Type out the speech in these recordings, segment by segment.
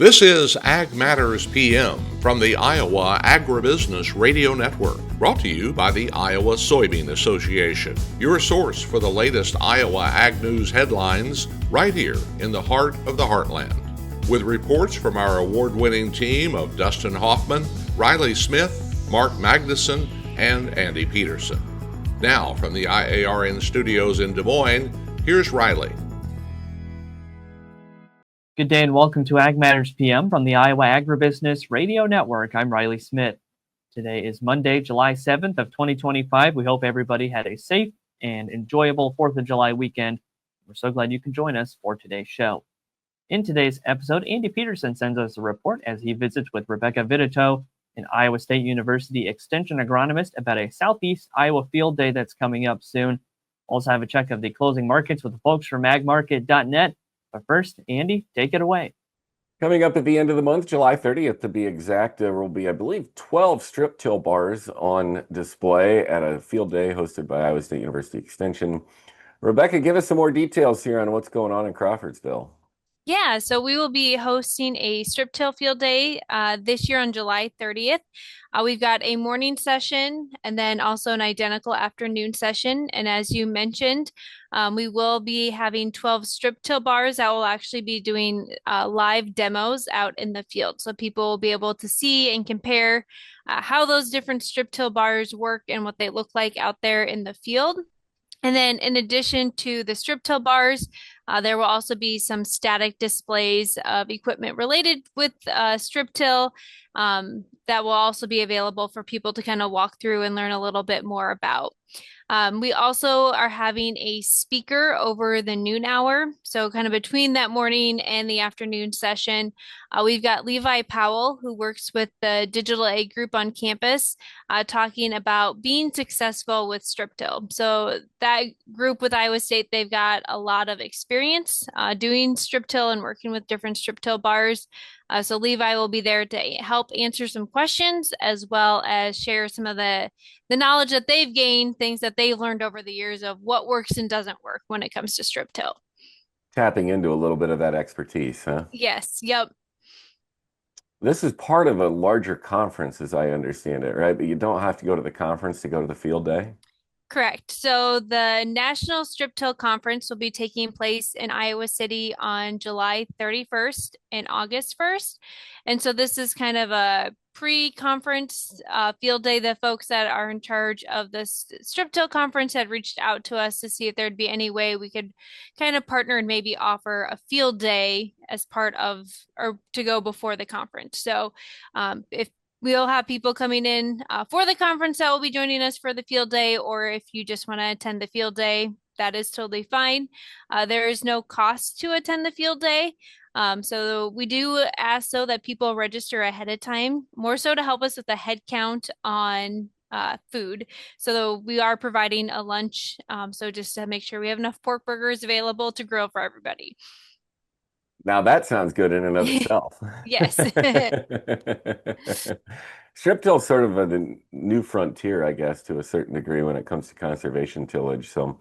This is Ag Matters PM from the Iowa Agribusiness Radio Network, brought to you by the Iowa Soybean Association, your source for the latest Iowa ag news headlines right here in the heart of the heartland. With reports from our award-winning team of Dustin Hoffman, Riley Smith, Mark Magnuson, and Andy Peterson. Now, from the IARN studios in Des Moines, here's Riley. Good day and welcome to Ag Matters PM from the Iowa Agribusiness Radio Network. I'm Riley Smith. Today is Monday, July 7th of 2025. We hope everybody had a safe and enjoyable 4th of July weekend. We're so glad you can join us for today's show. In today's episode, Andy Peterson sends us a report as he visits with Rebecca Vittatoe, an Iowa State University Extension agronomist, about a Southeast Iowa field day that's coming up soon. Also have a check of the closing markets with the folks from agmarket.net. But first, Andy, take it away. Coming up at the end of the month, July 30th to be exact, there will be, I believe, 12 strip till bars on display at a field day hosted by Iowa State University Extension. Rebecca, give us some more details here on what's going on in Crawfordsville. Yeah, so we will be hosting a strip till field day this year on July 30th. We've got a morning session and then also an identical afternoon session. And as you mentioned, we will be having 12 strip till bars that will actually be doing live demos out in the field. So people will be able to see and compare how those different strip till bars work and what they look like out there in the field. And then in addition to the strip till bars, there will also be some static displays of equipment related with strip till that will also be available for people to kind of walk through and learn a little bit more about. We also are having a speaker over the noon hour. So kind of between that morning and the afternoon session, we've got Levi Powell, who works with the Digital Ag Group on campus, talking about being successful with strip till. So that group with Iowa State, they've got a lot of experience doing strip till and working with different strip till bars. So Levi will be there to help answer some questions as well as share some of the knowledge that they've gained, things that they've learned over the years of what works and doesn't work when it comes to strip till. Tapping into a little bit of that expertise, huh? Yes, yep. This is part of a larger conference, as I understand it, right? But you don't have to go to the conference to go to the field day? Correct. So the National Strip Till Conference will be taking place in Iowa City on July 31st and August 1st. And so this is kind of a pre-conference field day. The folks that are in charge of this Strip Till Conference had reached out to us to see if there'd be any way we could kind of partner and maybe offer a field day as part of or to go before the conference. So if we'll have people coming in for the conference that will be joining us for the field day, or if you just want to attend the field day, that is totally fine. There is no cost to attend the field day. So we do ask so that people register ahead of time, more so to help us with the head count on food. So we are providing a lunch. So just to make sure we have enough pork burgers available to grill for everybody. Now that sounds good in and of itself. Yes. Strip till is sort of a new frontier, I guess, to a certain degree when it comes to conservation tillage. So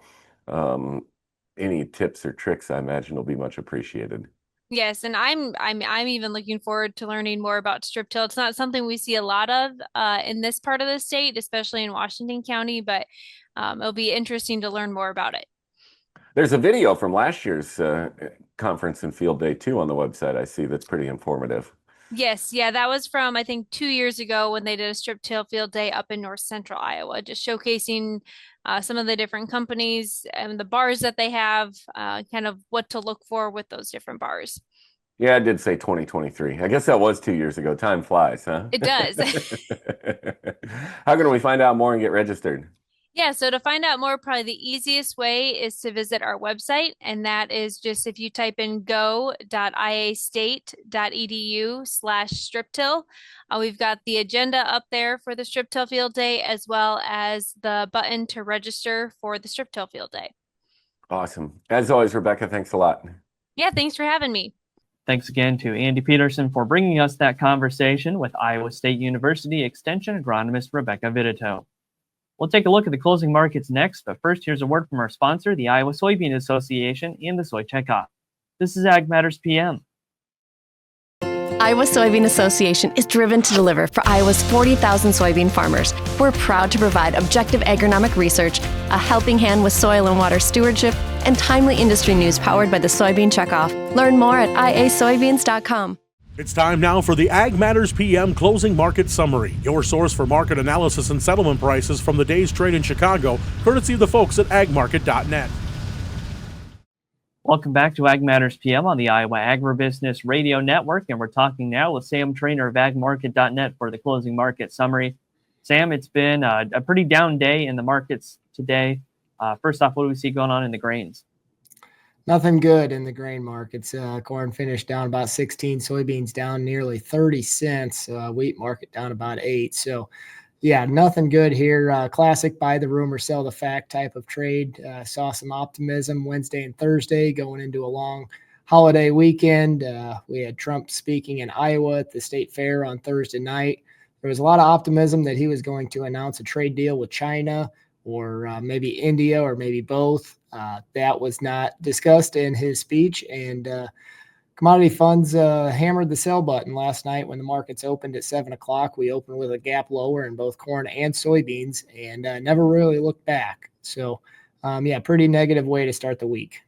any tips or tricks, I imagine, will be much appreciated. Yes, and I'm even looking forward to learning more about strip till. It's not something we see a lot of in this part of the state, especially in Washington County, but it'll be interesting to learn more about it. There's a video from last year's conference and field day too on the website. I see that's pretty informative. Yes, yeah, that was from I think 2 years ago when they did a strip till field day up in North Central Iowa, just showcasing some of the different companies and the bars that they have, kind of what to look for with those different bars. Yeah, I did say 2023. I guess that was 2 years ago. Time flies, huh? It does. How can we find out more and get registered? Yeah, so to find out more, probably the easiest way is to visit our website, and that is just if you type in go.iastate.edu/strip-till. We've got the agenda up there for the strip till field day, as well as the button to register for the strip till field day. Awesome. As always, Rebecca, thanks a lot. Yeah, thanks for having me. Thanks again to Andy Peterson for bringing us that conversation with Iowa State University Extension agronomist Rebecca Vittatoe. We'll take a look at the closing markets next, but first, here's a word from our sponsor, the Iowa Soybean Association and the Soy Checkoff. This is Ag Matters PM. Iowa Soybean Association is driven to deliver for Iowa's 40,000 soybean farmers. We're proud to provide objective agronomic research, a helping hand with soil and water stewardship, and timely industry news powered by the Soybean Checkoff. Learn more at iasoybeans.com. It's time now for the Ag Matters PM Closing Market Summary, your source for market analysis and settlement prices from the day's trade in Chicago, courtesy of the folks at agmarket.net. Welcome back to Ag Matters PM on the Iowa Agribusiness Radio Network, and we're talking now with Sam Trainor of agmarket.net for the closing market summary. Sam, it's been a pretty down day in the markets today. First off, what do we see going on in the grains? Nothing good in the grain markets. Corn finished down about 16, soybeans down nearly 30 cents, wheat market down about 8. So, yeah, nothing good here. Classic buy the rumor, sell the fact type of trade. Saw some optimism Wednesday and Thursday going into a long holiday weekend. We had Trump speaking in Iowa at the state fair on Thursday night. There was a lot of optimism that he was going to announce a trade deal with China or maybe India or maybe both. That was not discussed in his speech, and commodity funds hammered the sell button last night when the markets opened at 7 o'clock. We opened with a gap lower in both corn and soybeans and never really looked back. So, pretty negative way to start the week.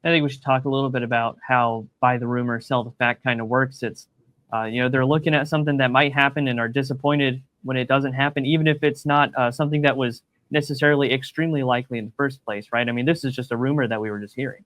I think we should talk a little bit about how buy the rumor, sell the fact kind of works. It's, they're looking at something that might happen and are disappointed when it doesn't happen, even if it's not something that was necessarily extremely likely in the first place, right? I mean, this is just a rumor that we were just hearing.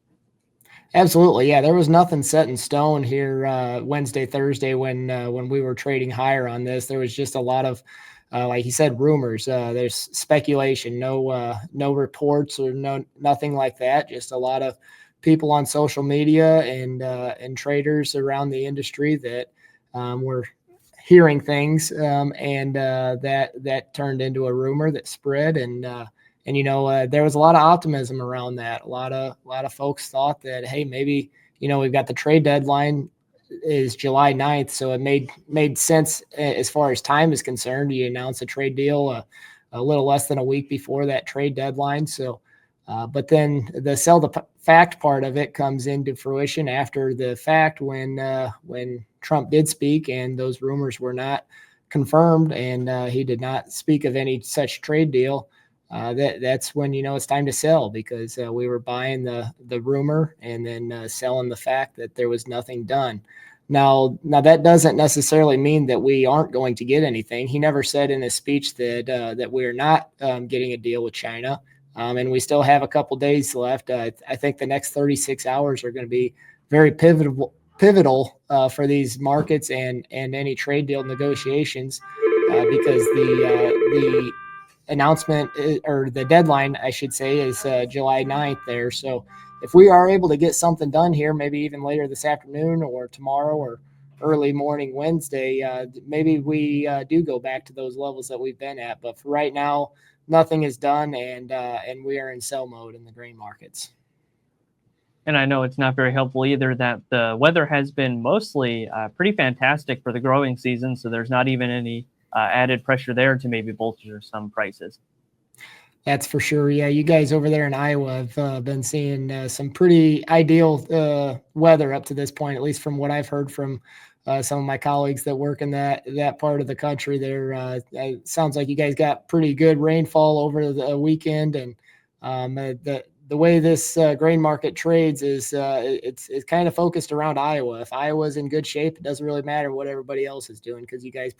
Absolutely. Yeah, there was nothing set in stone here Wednesday, Thursday when we were trading higher on this. There was just a lot of, like you said, rumors. There's speculation, no reports or nothing like that. Just a lot of people on social media and traders around the industry that were hearing things, and that turned into a rumor that spread, and there was a lot of optimism around that. A lot of folks thought that, hey, maybe we've got the trade deadline is July 9th, so it made sense as far as time is concerned. You announce a trade deal a little less than a week before that trade deadline. So, but then the sell the fact part of it comes into fruition after the fact when Trump did speak and those rumors were not confirmed and he did not speak of any such trade deal. That's when it's time to sell, because we were buying the rumor and then selling the fact that there was nothing done. Now that doesn't necessarily mean that we aren't going to get anything. He never said in his speech that we're not getting a deal with China. And we still have a couple days left. I think the next 36 hours are going to be very pivotal for these markets and any trade deal negotiations, because the announcement or the deadline, I should say, is July 9th there. So if we are able to get something done here, maybe even later this afternoon or tomorrow or early morning Wednesday, maybe we do go back to those levels that we've been at. But for right now, nothing is done, and we are in sell mode in the grain markets. And I know it's not very helpful either that the weather has been mostly pretty fantastic for the growing season, so there's not even any added pressure there to maybe bolster some prices. That's for sure. Yeah, you guys over there in Iowa have been seeing some pretty ideal weather up to this point, at least from what I've heard from some of my colleagues that work in that part of the country. There, it sounds like you guys got pretty good rainfall over the weekend, and the way this grain market trades is it's kind of focused around Iowa. If Iowa's in good shape, it doesn't really matter what everybody else is doing, because you guys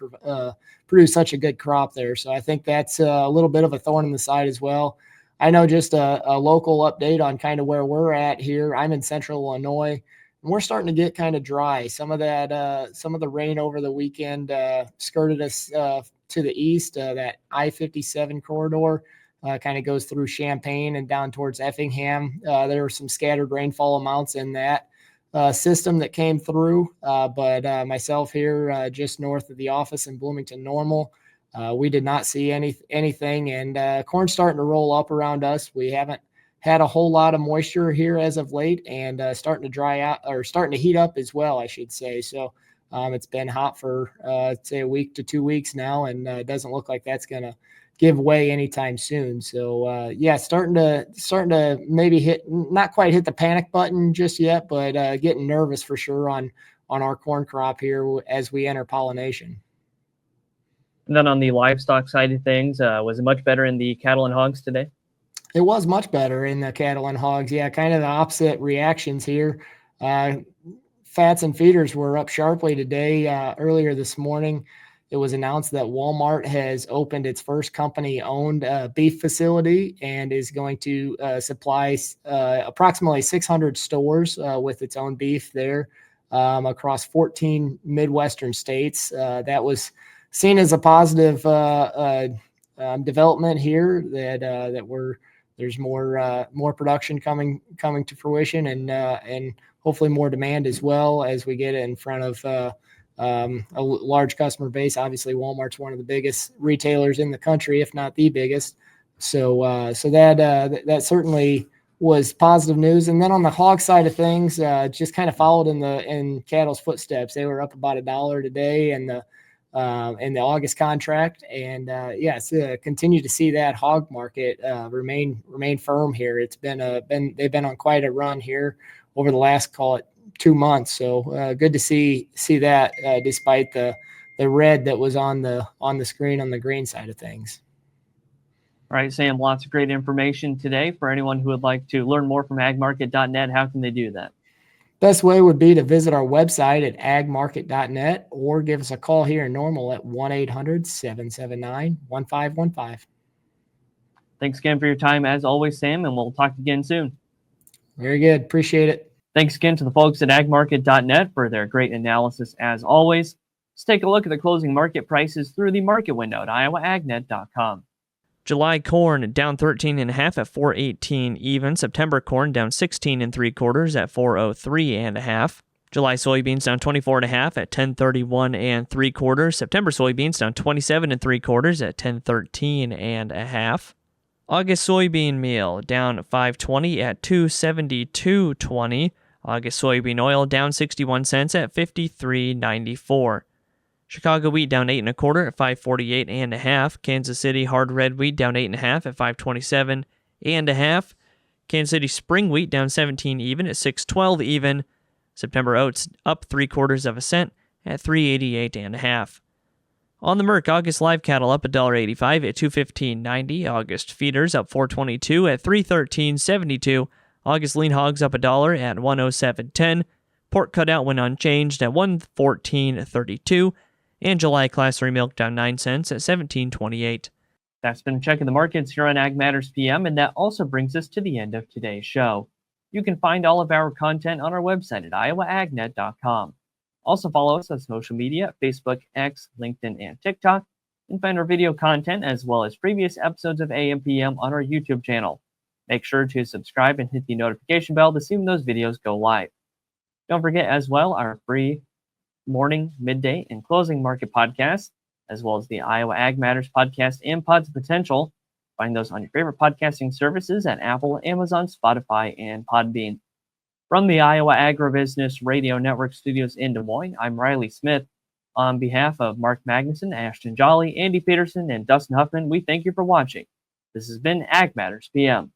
produce such a good crop there. So I think that's a little bit of a thorn in the side as well. I know just a local update on kind of where we're at here. I'm in central Illinois, and we're starting to get kind of dry. Some of the rain over the weekend skirted us to the east. That I-57 corridor kind of goes through Champaign and down towards Effingham. There were some scattered rainfall amounts in that system that came through. But myself here just north of the office in Bloomington Normal, we did not see anything. And corn's starting to roll up around us. We haven't had a whole lot of moisture here as of late, and starting to dry out, or starting to heat up as well, I should say. So it's been hot for, say, a week to 2 weeks now, and it doesn't look like that's going to give way anytime soon. So starting to maybe not quite hit the panic button just yet, but getting nervous for sure on our corn crop here as we enter pollination. And then on the livestock side of things, was it much better in the cattle and hogs today? It was much better in the cattle and hogs. Yeah, kind of the opposite reactions here. Fats and feeders were up sharply today. Earlier this morning, it was announced that Walmart has opened its first company-owned beef facility and is going to supply approximately 600 stores with its own beef there across 14 Midwestern states. That was seen as a positive development here. There's more production coming to fruition, and hopefully more demand as well as we get it in front of a large customer base. Obviously, Walmart's one of the biggest retailers in the country, if not the biggest. So that certainly was positive news. And then on the hog side of things, just kind of followed in cattle's footsteps. They were up about $1 today, and in the August contract, and continue to see that hog market remain firm here. They've been on quite a run here over the last, call it, 2 months. So good to see that despite the red that was on the screen on the green side of things. All right, Sam, lots of great information today. For anyone who would like to learn more from agmarket.net, how can they do that? Best way would be to visit our website at agmarket.net or give us a call here in Normal at 1-800-779-1515. Thanks again for your time, as always, Sam, and we'll talk again soon. Very good. Appreciate it. Thanks again to the folks at agmarket.net for their great analysis, as always. Let's take a look at the closing market prices through the market window at iowaagnet.com. July corn down 13.5 at 418 even. September corn down 16 3/4 at 403.5. July soybeans down 24.5 at 1031 3/4. September soybeans down 27 3/4 at 1013.5. August soybean meal down 5.20 at 272.20. August soybean oil down 61 cents at 53.94. Chicago wheat down 8 1/4 at 548.5. Kansas City hard red wheat down 8 1/2 at 527.5. Kansas City spring wheat down 17 even at 612 even. September oats up 3/4 cent at 388.5. On the Merc, August live cattle up $1.85 at 215.90. August feeders up 422 at 313.72. August lean hogs up $1 at 107.10. Pork cutout went unchanged at 114.32. And July Class 3 milk down 9 cents at 17.28. That's been a check of the markets here on Ag Matters PM, and that also brings us to the end of today's show. You can find all of our content on our website at iowaagnet.com. Also follow us on social media, Facebook, X, LinkedIn, and TikTok, and find our video content as well as previous episodes of AM/PM on our YouTube channel. Make sure to subscribe and hit the notification bell to see when those videos go live. Don't forget as well our free morning, midday, and closing market podcast, as well as the Iowa Ag Matters podcast and Pods of Potential. Find those on your favorite podcasting services at Apple, Amazon, Spotify, and Podbean. From the Iowa Agribusiness Radio Network studios in Des Moines, I'm Riley Smith. On behalf of Mark Magnuson, Ashton Jolly, Andy Peterson, and Dustin Huffman, we thank you for watching. This has been Ag Matters PM.